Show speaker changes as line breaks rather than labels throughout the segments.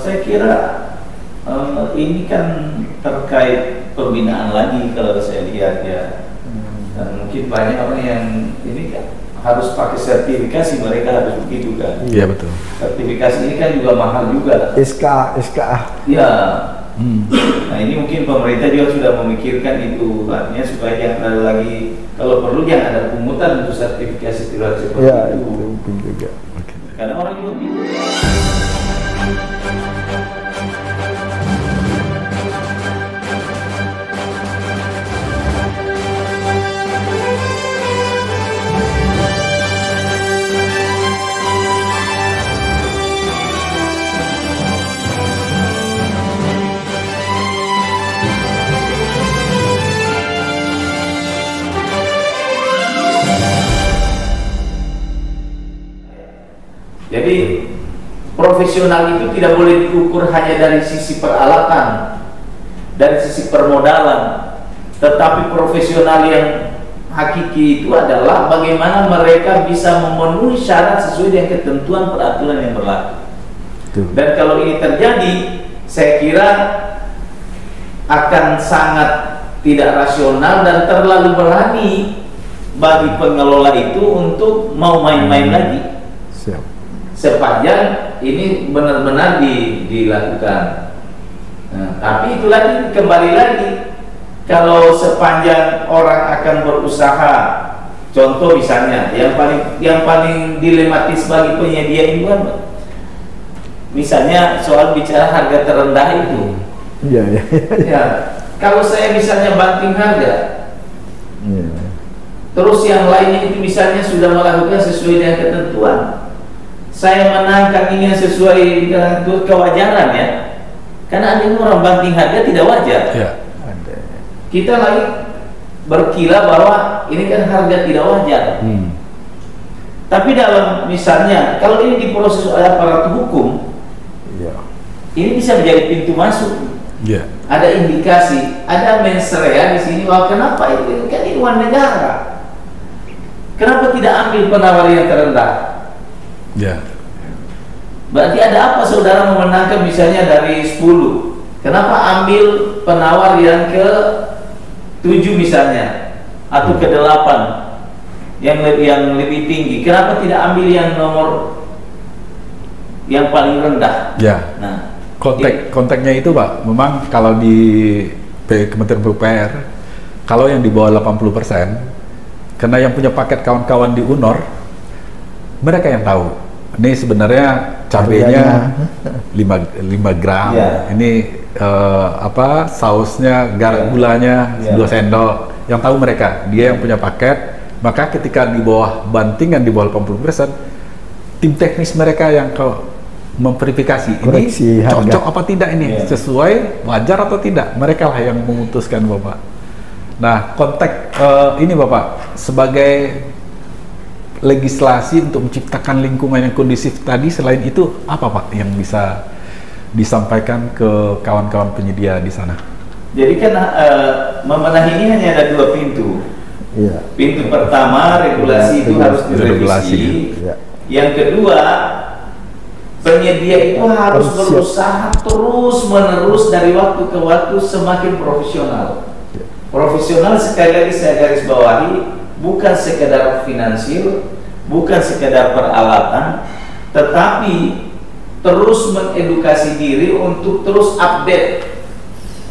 saya kira ini kan terkait pembinaan lagi kalau saya lihat ya. Dan mungkin banyak orang yang ini kan harus pakai sertifikasi, mereka harus begitu kan.
Iya betul.
Sertifikasi ini kan juga mahal juga.
SKA.
Ya. Nah ini mungkin pemerintah juga sudah memikirkan itu, artinya supaya jangan ada lagi, kalau perlu jangan ada pungutan untuk sertifikasi tilang seperti
Ya,
itu.
mungkin juga.
Karena orang juga jadi profesional itu tidak boleh diukur hanya dari sisi peralatan, dari sisi permodalan, tetapi profesional yang hakiki itu adalah bagaimana mereka bisa memenuhi syarat sesuai dengan ketentuan peraturan yang berlaku. Dan kalau ini terjadi, saya kira akan sangat tidak rasional dan terlalu berani bagi pengelola itu untuk mau main-main lagi. Sepanjang ini benar-benar dilakukan. Nah, tapi itu lagi kembali lagi, kalau sepanjang orang akan berusaha, contoh misalnya yang paling dilematis bagi penyedia itu kan, misalnya soal bicara harga terendah itu.
Iya.
Ya, kalau saya misalnya banting harga, terus yang lainnya itu misalnya sudah melakukan sesuai dengan ketentuan, saya menangkan ini yang sesuai dengan kewajaran ya, karena ada orang banting harga tidak wajar. Ya. Kita lagi berkira bahwa ini kan harga tidak wajar. Tapi dalam misalnya kalau ini diproses oleh aparat hukum, ini bisa menjadi pintu masuk. Ada indikasi, ada mens rea di sini bahwa kenapa itu kan ini uang negara, kenapa tidak ambil penawar yang terendah? Berarti ada apa saudara memenangkan misalnya dari 10, kenapa ambil penawar yang ke 7 misalnya, atau ke 8 yang lebih tinggi, kenapa tidak ambil yang nomor yang paling rendah? Nah,
konteknya itu Pak, memang kalau di Kementerian PUPR, kalau yang di bawah 80%, karena yang punya paket kawan-kawan di UNOR, mereka yang tahu. Ini sebenarnya cabenya 5 gram, ini sausnya, gulanya 2 sendok. Yang tahu mereka, dia yang punya paket. Maka ketika di bawah bantingan di bawah 80%, tim teknis mereka yang memverifikasi ini cocok apa tidak ini, sesuai, wajar atau tidak, mereka lah yang memutuskan Bapak. Nah, konteks ini Bapak sebagai legislasi untuk menciptakan lingkungan yang kondusif tadi, selain itu apa Pak yang bisa disampaikan ke kawan-kawan penyedia di sana?
Jadi kan memenahi ini hanya ada 2 pintu. Pintu pertama, regulasi itu harus direvisi. Yang kedua, penyedia itu harus berusaha terus-menerus dari waktu ke waktu semakin profesional. Profesional sekali lagi saya garis bawahi, bukan sekedar finansial, bukan sekedar peralatan, tetapi terus mengedukasi diri untuk terus update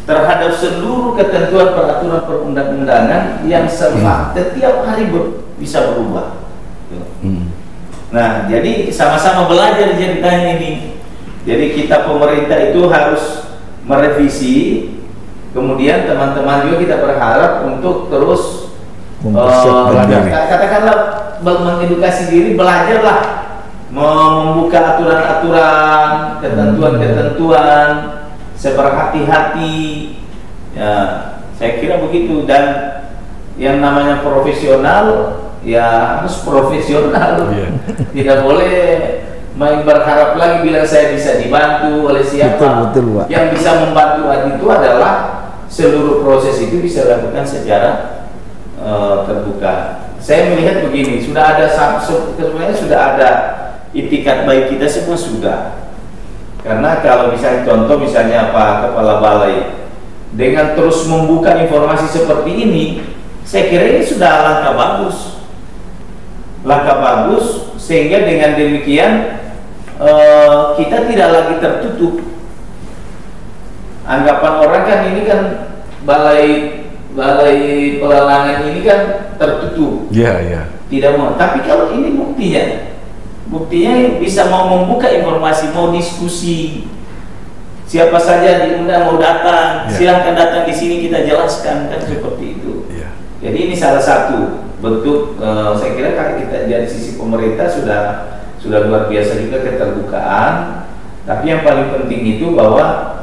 terhadap seluruh ketentuan peraturan perundang-undangan yang setiap hari bisa berubah. Nah, jadi sama-sama belajar ceritanya ini. Jadi kita pemerintah itu harus merevisi, kemudian teman-teman juga kita berharap untuk terus katakanlah mengedukasi diri, belajarlah membuka aturan-aturan, ketentuan-ketentuan, seberhati-hati. Ya, saya kira begitu. Dan yang namanya profesional ya harus profesional. Tidak boleh main berharap lagi bilang saya bisa dibantu oleh siapa.
Betul, Pak.
Yang bisa membantu itu adalah seluruh proses itu bisa dilakukan secara terbuka. Saya melihat begini, sebenarnya sudah ada itikat baik kita semua sudah. Karena kalau misalnya contoh misalnya Pak Kepala Balai dengan terus membuka informasi seperti ini, saya kira ini sudah langkah bagus sehingga dengan demikian kita tidak lagi tertutup. Anggapan orang kan ini kan balai pelelangan ini kan tertutup. Tidak mau. Tapi kalau ini buktinya bisa mau membuka informasi, mau diskusi, siapa saja diundang mau datang, silahkan datang di sini kita jelaskan, kan seperti itu. Jadi ini salah satu bentuk, saya kira kita dari sisi pemerintah sudah luar biasa juga keterbukaan. Tapi yang paling penting itu bahwa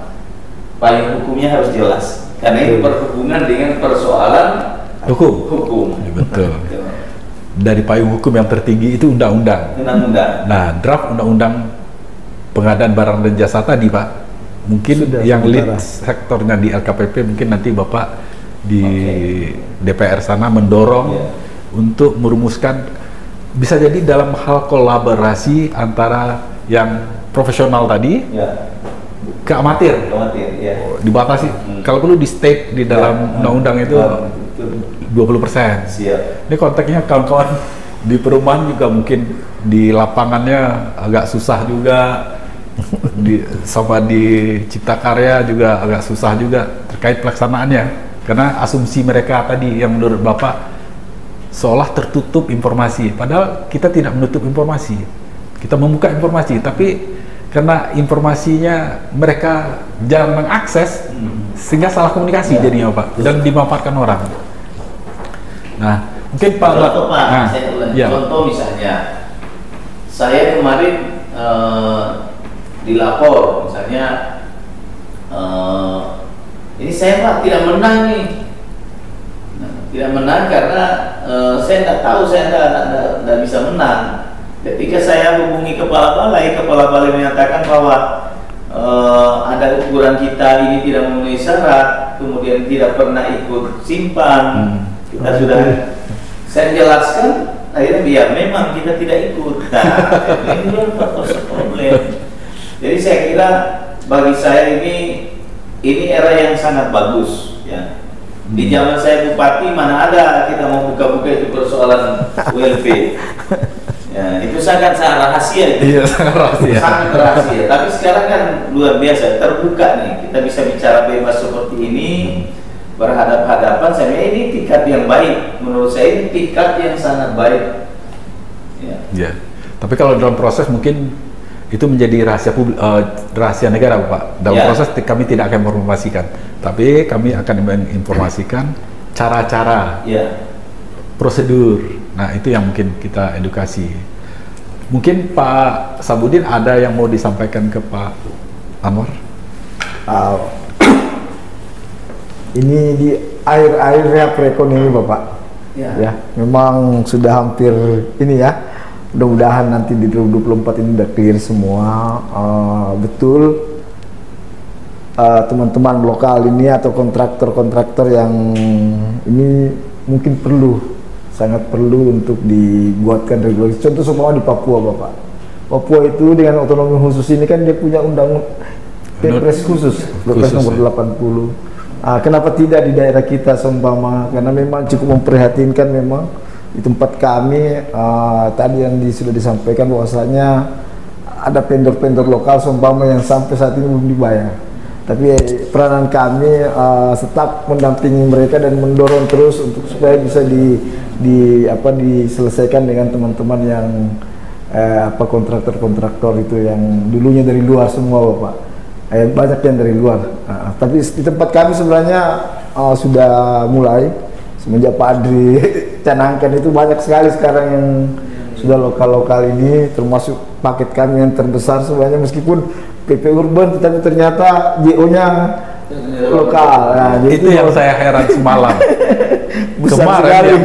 payung hukumnya harus jelas, karena itu berhubungan dengan persoalan hukum.
Betul. Dari payung hukum yang tertinggi itu undang-undang. Nah, draft undang-undang pengadaan barang dan jasa tadi, Pak, mungkin sudah yang lead sektornya di LKPP, mungkin nanti Bapak di DPR sana mendorong untuk merumuskan, bisa jadi dalam hal kolaborasi antara yang profesional tadi ke amatir, dibatasi. Kalau perlu di state di dalam undang-undang itu 20%. Ini konteksnya kawan-kawan di perumahan juga mungkin di lapangannya agak susah juga, sama di Cipta Karya juga agak susah juga terkait pelaksanaannya, karena asumsi mereka tadi yang menurut Bapak seolah tertutup informasi, padahal kita tidak menutup informasi, kita membuka informasi, tapi karena informasinya mereka jarang mengakses sehingga salah komunikasi jadinya, Pak, dan dimanfaatkan orang. Nah, mungkin Pak,
contoh misalnya, saya kemarin dilapor, misalnya ini saya Pak tidak menang nih, tidak menang karena saya tidak tahu, saya tidak bisa menang. Ketika saya hubungi kepala balai menyatakan bahwa ada ukuran kita ini tidak memenuhi syarat, kemudian tidak pernah ikut simpan. Kita sudah, saya jelaskan, akhirnya biar memang kita tidak ikut. Nah, ini problem. Jadi saya kira bagi saya ini era yang sangat bagus, ya. Di zaman saya bupati mana ada kita mau buka-buka itu persoalan ULP. Ya, itu sangat rahasia itu.
Sangat rahasia.
Tapi sekarang kan luar biasa, terbuka nih. Kita bisa bicara bebas seperti ini, berhadap-hadapan. Saya ini tingkat yang baik. Menurut saya ini tingkat yang sangat baik.
Tapi kalau dalam proses mungkin itu menjadi rahasia publik, rahasia negara, Pak. Dalam proses kami tidak akan menginformasikan, tapi kami akan menginformasikan cara-cara, prosedur. Nah, itu yang mungkin kita edukasi. Mungkin Pak Sabudin ada yang mau disampaikan ke Pak Anwar?
Ini di akhir-akhirnya perekonomian, Bapak. Ya, memang sudah hampir ini ya. Mudah-mudahan nanti di 2024 ini udah clear semua. Betul, teman-teman lokal ini atau kontraktor-kontraktor yang ini mungkin sangat perlu untuk dibuatkan regulasi. Contoh semua di Papua, Bapak. Papua itu dengan otonomi khusus ini kan dia punya Perpres khusus, Perpres nomor 80. Kenapa tidak di daerah kita seumpama? Karena memang cukup memprihatinkan memang di tempat kami. Tadi yang sudah disampaikan bahwasanya ada vendor-vendor lokal seumpama yang sampai saat ini belum dibayar. Tapi peranan kami tetap mendampingi mereka dan mendorong terus untuk supaya bisa diselesaikan dengan teman-teman yang kontraktor-kontraktor itu yang dulunya dari luar semua, Bapak. Banyak yang dari luar. Tapi di tempat kami sebenarnya sudah mulai semenjak Pak Adri canangkan itu banyak sekali sekarang yang sudah lokal-lokal ini, termasuk paket kami yang terbesar sebenarnya meskipun PP Urban, tetapi ternyata JO-nya lokal. Nah,
itu yang saya heran semalam. Kemarin yang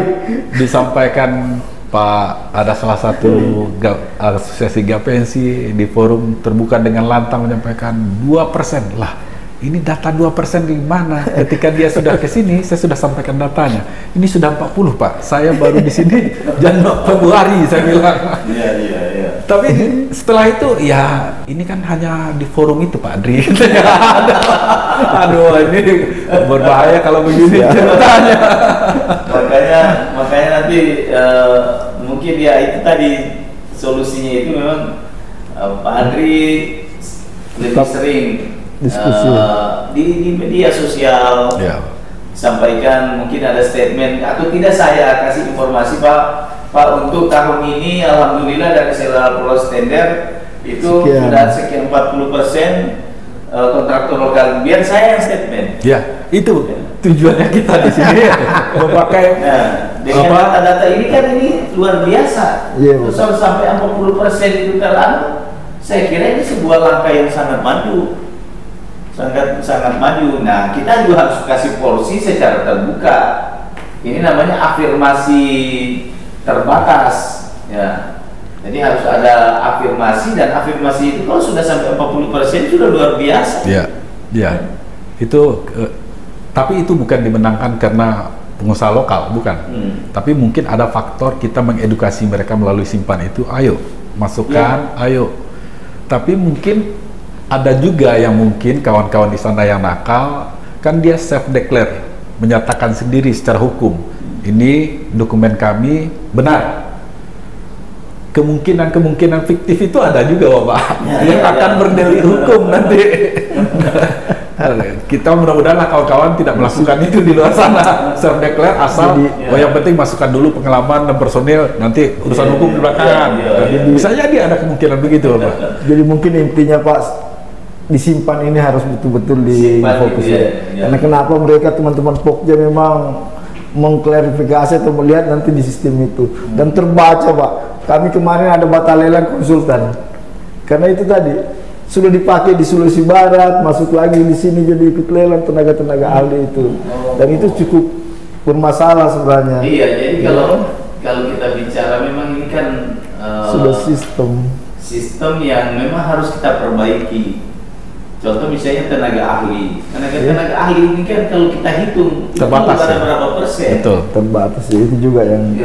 disampaikan Pak, ada salah satu asosiasi Gapensi di forum terbuka dengan lantang menyampaikan 2%. Lah, ini data 2% di mana? Ketika dia sudah ke sini, saya sudah sampaikan datanya. Ini sudah 40, Pak. Saya baru di sini Januari, Februari, saya bilang.
Iya.
Tapi setelah itu ya ini kan hanya di forum itu Pak Adri. Aduh ini berbahaya kalau begini ceritanya.
makanya nanti mungkin ya itu tadi solusinya itu memang Pak Adri lebih sering
diskusi
di media sosial. Sampaikan, mungkin ada statement atau tidak, saya kasih informasi Pak untuk tahun ini alhamdulillah dari Selera Polos Tender itu sudah sekian 40% kontraktor lokal, biar saya yang statement.
Ya, itu tujuannya kita di sini memakai
dengan data-data ini kan ini luar biasa. Terus sampai 40% itu terlalu, saya kira ini sebuah langkah yang sangat maju. Sangat maju. Nah, kita juga harus kasih porsi secara terbuka. Ini namanya afirmasi terbatas, ya. Jadi harus ada afirmasi, dan afirmasi itu kalau sudah sampai 40% sudah luar biasa.
Ya. Itu tapi itu bukan dimenangkan karena pengusaha lokal, bukan. Tapi mungkin ada faktor kita mengedukasi mereka melalui simpan itu. Ayo, masukkan, ayo. Tapi mungkin ada juga yang mungkin kawan-kawan di sana yang nakal, kan dia self declare, menyatakan sendiri secara hukum, ini dokumen kami benar. Kemungkinan fiktif itu ada juga Bapak, yang akan berdalih hukum nanti. Kita mudah-mudahan kawan-kawan tidak melakukan itu di luar sana, self declare asal, yang penting masukkan dulu pengalaman dan personil, nanti urusan hukum di belakangan. Bisa jadi ada kemungkinan begitu Bapak.
Jadi mungkin intinya Pak, disimpan ini harus betul-betul difokus karena kenapa mereka teman-teman Pokja memang mengklarifikasi atau melihat nanti di sistem itu dan terbaca Pak. Kami kemarin ada batalelan konsultan karena itu tadi sudah dipakai di Sulawesi Barat, masuk lagi di sini jadi ikut lelang tenaga-tenaga ahli itu, dan itu cukup bermasalah sebenarnya.
Iya, jadi kalau kita bicara memang ini kan
sudah sistem yang memang harus kita perbaiki. Contoh misalnya tenaga ahli, tenaga ahli ini kan kalau kita hitung
terbatas
itu berapa persen?
Betul,
terbatas itu juga yang.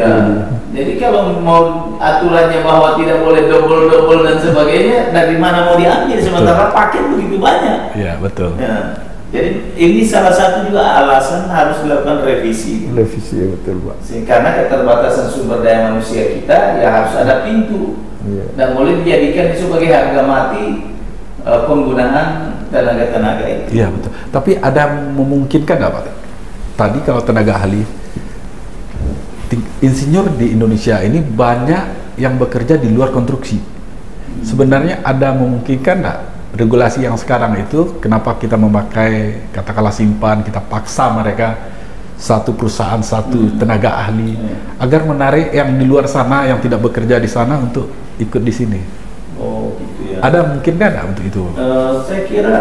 Jadi kalau mau aturannya bahwa tidak boleh double dan sebagainya, dari mana mau diambil sementara paket begitu banyak?
Iya betul.
Ya. Jadi ini salah satu juga alasan harus dilakukan revisi.
Revisi betul Pak.
Karena keterbatasan sumber daya manusia kita, ya harus ada pintu. Dan boleh dijadikan sebagai harga mati penggunaan tenaga-tenaga itu.
Iya betul. Tapi ada memungkinkan nggak Pak? Tadi kalau tenaga ahli, insinyur di Indonesia ini banyak yang bekerja di luar konstruksi. Sebenarnya ada memungkinkan nggak regulasi yang sekarang itu? Kenapa kita memakai katakanlah simpan, kita paksa mereka satu perusahaan satu tenaga ahli agar menarik yang di luar sana yang tidak bekerja di sana untuk ikut di sini.
Oh gitu ya.
Ada mungkin kan untuk itu?
Saya kira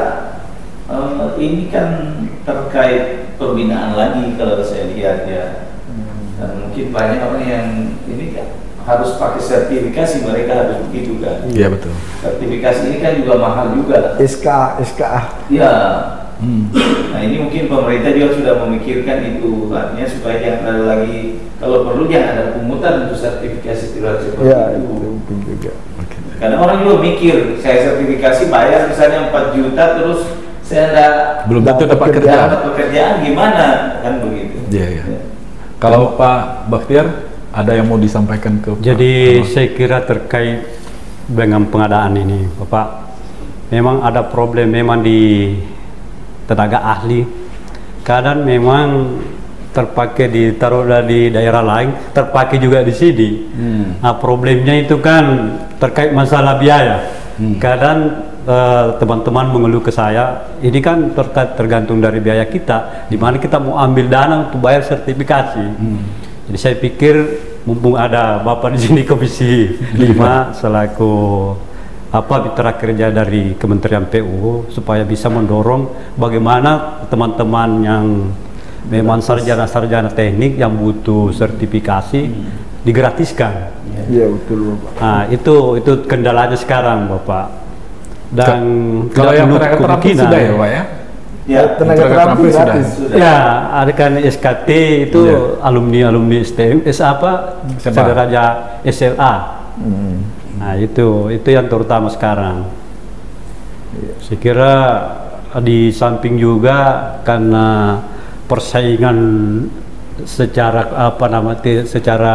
ini kan terkait pembinaan lagi kalau saya lihat ya. Dan mungkin banyak orang yang ini kan harus pakai sertifikasi, mereka harus begitu kan.
Iya betul.
Sertifikasi ini kan juga mahal juga.
SKA.
Iya. Nah ini mungkin pemerintah juga sudah memikirkan itu, artinya supaya jangan ada lagi, kalau perlu jangan ada pungutan untuk sertifikasi seperti itu.
Mungkin juga.
Karena orang juga mikir, saya sertifikasi bayar misalnya 4 juta terus saya
belum tentu dapat
pekerjaan gimana, kan begitu.
Iya. Kalau Pak Bakhtiar ada yang mau disampaikan ke
Jadi saya kira terkait dengan pengadaan ini Bapak, memang ada problem memang di tenaga ahli, kadang memang terpakai ditaruh di daerah lain, terpakai juga di sini. Nah problemnya itu kan terkait masalah biaya. Kadang teman-teman mengeluh ke saya, ini kan tergantung dari biaya kita, di mana kita mau ambil dana untuk bayar sertifikasi. Jadi saya pikir mumpung ada Bapak di sini Komisi 5 selaku mitra kerja dari Kementerian PU, supaya bisa mendorong bagaimana teman-teman yang memang sarjana-sarjana teknik yang butuh sertifikasi digratiskan.
Iya betul Bapak.
Nah itu kendalanya sekarang Bapak. Dan
kalau yang tenaga terapi sudah ya Pak ya?
Ya, tenaga terapi gratis.
Ya, ada kan SKT itu alumni STM, sederajat SLA. Nah itu yang terutama sekarang. Saya kira di samping juga karena persaingan secara secara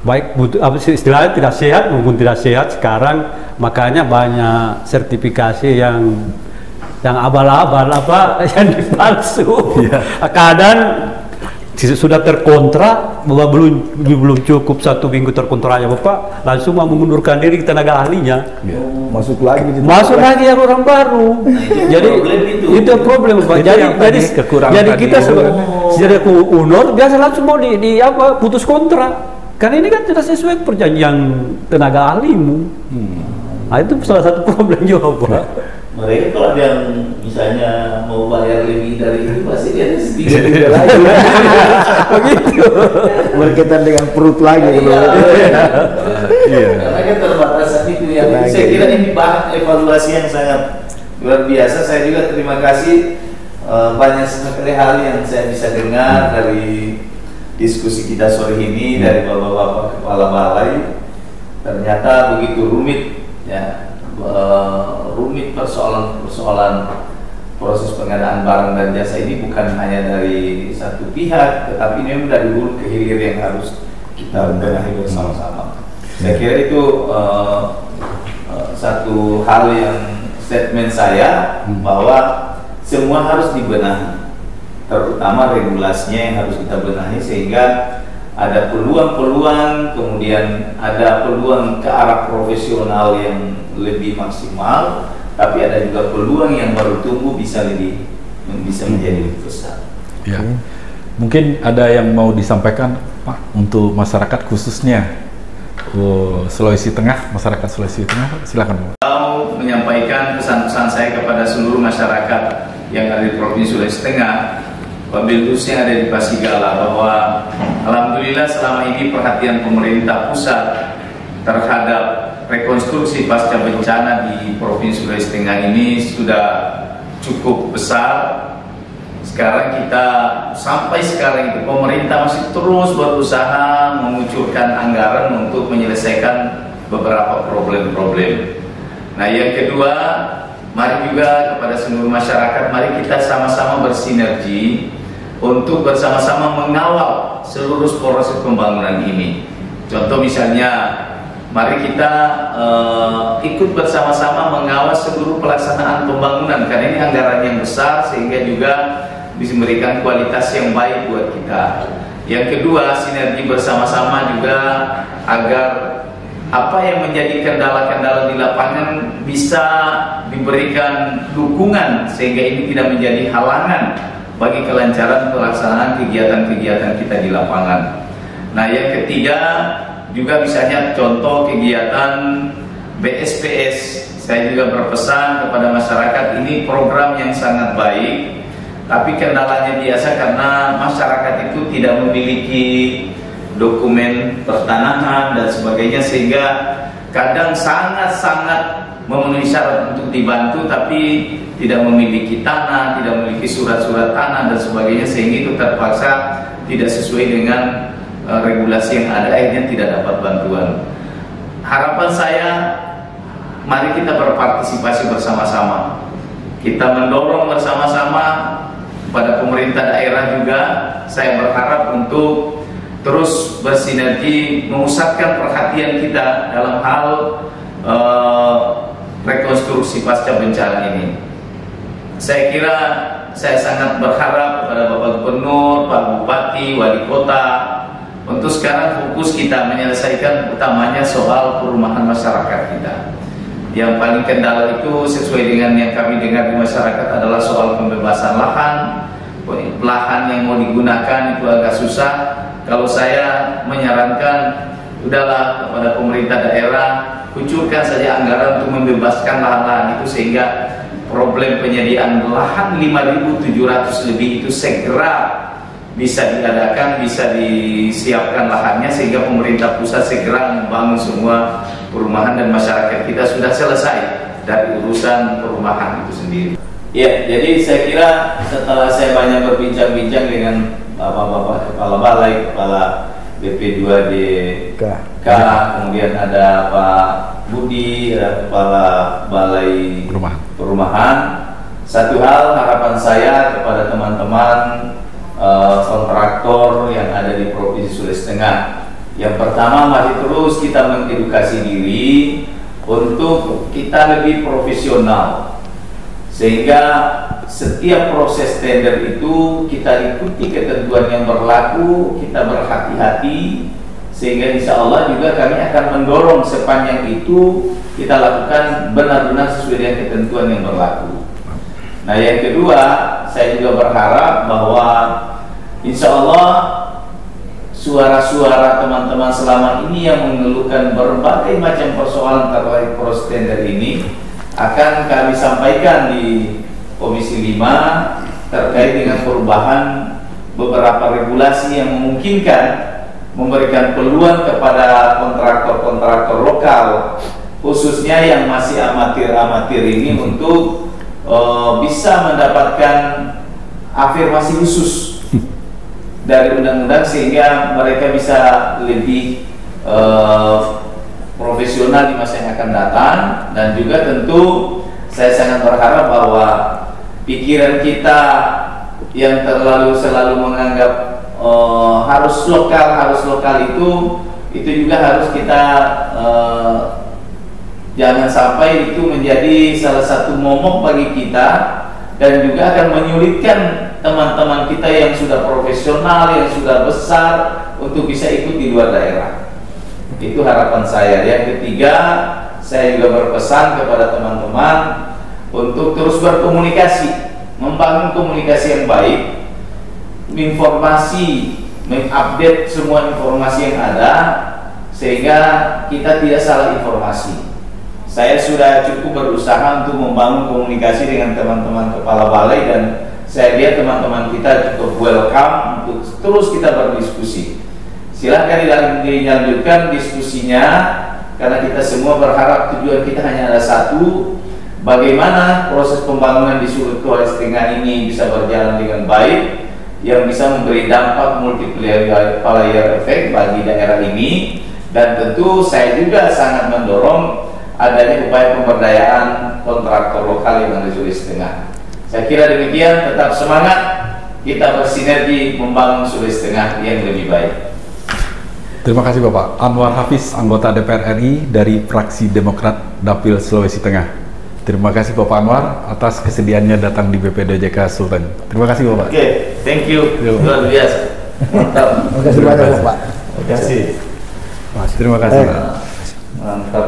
baik, istilahnya tidak sehat maupun tidak sehat sekarang, makanya banyak sertifikasi yang abal-abal yang dipalsu. Kadang sudah terkontrak bahwa belum cukup 1 minggu terkontraknya Bapak, langsung mau mengundurkan diri tenaga ahlinya.
Masuk lagi
yang orang baru. Jadi itu problem Bapak. Jadi kita sebagai unur biasa langsung mau putus kontrak. Karena ini kan tidak sesuai perjanjian tenaga ahlimu. Nah itu salah satu problem juga Pak.
Mereka kalau yang misalnya mau bayar lebih dari itu pasti dia sedikit lagi.
Begitu. Berkaitan dengan perut lagi.
Karena kan terbatasan itu yang saya kira ini bahan evaluasi yang sangat luar biasa. Saya juga terima kasih banyak sekali hal yang saya bisa dengar dari diskusi kita sore ini dari bapak-bapak kepala balai. Ternyata begitu rumit ya. Rumit persoalan proses pengadaan barang dan jasa ini bukan hanya dari satu pihak, tetapi ini dari hulu ke hilir yang harus kita benahi bersama-sama. Saya kira itu satu hal yang statement saya bahwa semua harus dibenahi, terutama regulasinya yang harus kita benahi sehingga ada peluang-peluang, kemudian ada peluang ke arah profesional yang lebih maksimal, tapi ada juga peluang yang baru tumbuh bisa menjadi lebih besar.
Ya. Mungkin ada yang mau disampaikan Pak untuk masyarakat khususnya Sulawesi Tengah, masyarakat Sulawesi Tengah, silakan.
Mau menyampaikan pesan-pesan saya kepada seluruh masyarakat yang ada di Provinsi Sulawesi Tengah, wabil khususnya ada di Pasigala, bahwa alhamdulillah selama ini perhatian pemerintah pusat terhadap rekonstruksi pasca bencana di Provinsi Sulawesi Tengah ini sudah cukup besar. Sampai sekarang itu pemerintah masih terus berusaha mengucurkan anggaran untuk menyelesaikan beberapa problem-problem. Nah, yang kedua, mari juga kepada seluruh masyarakat, mari kita sama-sama bersinergi untuk bersama-sama mengawal seluruh proses pembangunan ini. Contoh misalnya, mari kita ikut bersama-sama mengawal seluruh pelaksanaan pembangunan, karena ini anggaran yang besar sehingga juga bisa memberikan kualitas yang baik buat kita. Yang kedua, sinergi bersama-sama juga agar apa yang menjadi kendala-kendala di lapangan bisa diberikan dukungan sehingga ini tidak menjadi halangan bagi kelancaran pelaksanaan kegiatan-kegiatan kita di lapangan. Nah, yang ketiga juga misalnya contoh kegiatan BSPS. Saya juga berpesan kepada masyarakat, ini program yang sangat baik, tapi kendalanya biasa karena masyarakat itu tidak memiliki dokumen pertanahan dan sebagainya, sehingga kadang sangat-sangat memenuhi syarat untuk dibantu tapi tidak memiliki tanah, tidak memiliki surat-surat tanah dan sebagainya, sehingga itu terpaksa tidak sesuai dengan regulasi yang ada, akhirnya tidak dapat bantuan. Harapan saya, mari kita berpartisipasi bersama-sama, kita mendorong bersama-sama pada pemerintah daerah juga. Saya berharap untuk terus bersinergi memusatkan perhatian kita dalam hal rekonstruksi pasca bencana ini. Saya kira saya sangat berharap kepada Bapak Gubernur, Pak Bupati, Wali Kota untuk sekarang fokus kita menyelesaikan utamanya soal perumahan masyarakat kita. Yang paling kendala itu sesuai dengan yang kami dengar di masyarakat adalah soal pembebasan lahan. Lahan yang mau digunakan itu agak susah. Kalau saya menyarankan, udahlah kepada pemerintah daerah, kucurkan saja anggaran untuk membebaskan lahan-lahan itu sehingga problem penyediaan lahan 5.700 lebih itu segera bisa diadakan, bisa disiapkan lahannya sehingga pemerintah pusat segera membangun semua perumahan dan masyarakat kita sudah selesai dari urusan perumahan itu sendiri. Ya, jadi saya kira setelah saya banyak berbincang-bincang dengan bapak-bapak kepala balai, kepala BP2DK, kemudian ada Pak Budi, ada Kepala Balai Perumahan. Satu hal harapan saya kepada teman-teman kontraktor yang ada di Provinsi Sulawesi Tengah. Yang pertama, mari terus kita mengedukasi diri untuk kita lebih profesional, sehingga setiap proses tender itu kita ikuti ketentuan yang berlaku, kita berhati-hati, sehingga insya Allah juga kami akan mendorong sepanjang itu kita lakukan benar-benar sesuai dengan ketentuan yang berlaku. Nah, yang kedua, saya juga berharap bahwa insya Allah suara-suara teman-teman selama ini yang mengeluhkan berbagai macam persoalan terkait proses tender ini akan kami sampaikan di Komisi 5 terkait dengan perubahan beberapa regulasi yang memungkinkan memberikan peluang kepada kontraktor-kontraktor lokal, khususnya yang masih amatir-amatir ini, untuk bisa mendapatkan afirmasi khusus dari undang-undang, sehingga mereka bisa lebih profesional di masa yang akan datang. Dan juga tentu saya sangat berharap bahwa pikiran kita yang selalu menganggap harus lokal itu juga harus kita jangan sampai itu menjadi salah satu momok bagi kita, dan juga akan menyulitkan teman-teman kita yang sudah profesional, yang sudah besar, untuk bisa ikut di luar daerah. Itu harapan saya. Yang ketiga, saya juga berpesan kepada teman-teman untuk terus berkomunikasi, membangun komunikasi yang baik, mengupdate semua informasi yang ada, sehingga kita tidak salah informasi. Saya sudah cukup berusaha untuk membangun komunikasi dengan teman-teman kepala balai, dan saya lihat teman-teman kita cukup welcome untuk terus kita berdiskusi. Silahkan dilanjutkan diskusinya, karena kita semua berharap tujuan kita hanya ada satu: bagaimana proses pembangunan di Sulawesi Tengah ini bisa berjalan dengan baik, yang bisa memberi dampak multiplier effect bagi daerah ini. Dan tentu saya juga sangat mendorong adanya upaya pemberdayaan kontraktor lokal yang ada di Sulawesi Tengah. Saya kira demikian. Tetap semangat, kita bersinergi membangun Sulawesi Tengah yang lebih baik.
Terima kasih Bapak Anwar Hafiz, anggota DPR RI dari fraksi Demokrat Dapil Sulawesi Tengah. Terima kasih Bapak Anwar atas kesediaannya datang di BPDJK Sultan. Terima kasih Bapak.
Oke, thank you. Luar biasa. Mantap.
Terima kasih banyak Bapak.
Terima kasih.
Terima kasih.
Mantap.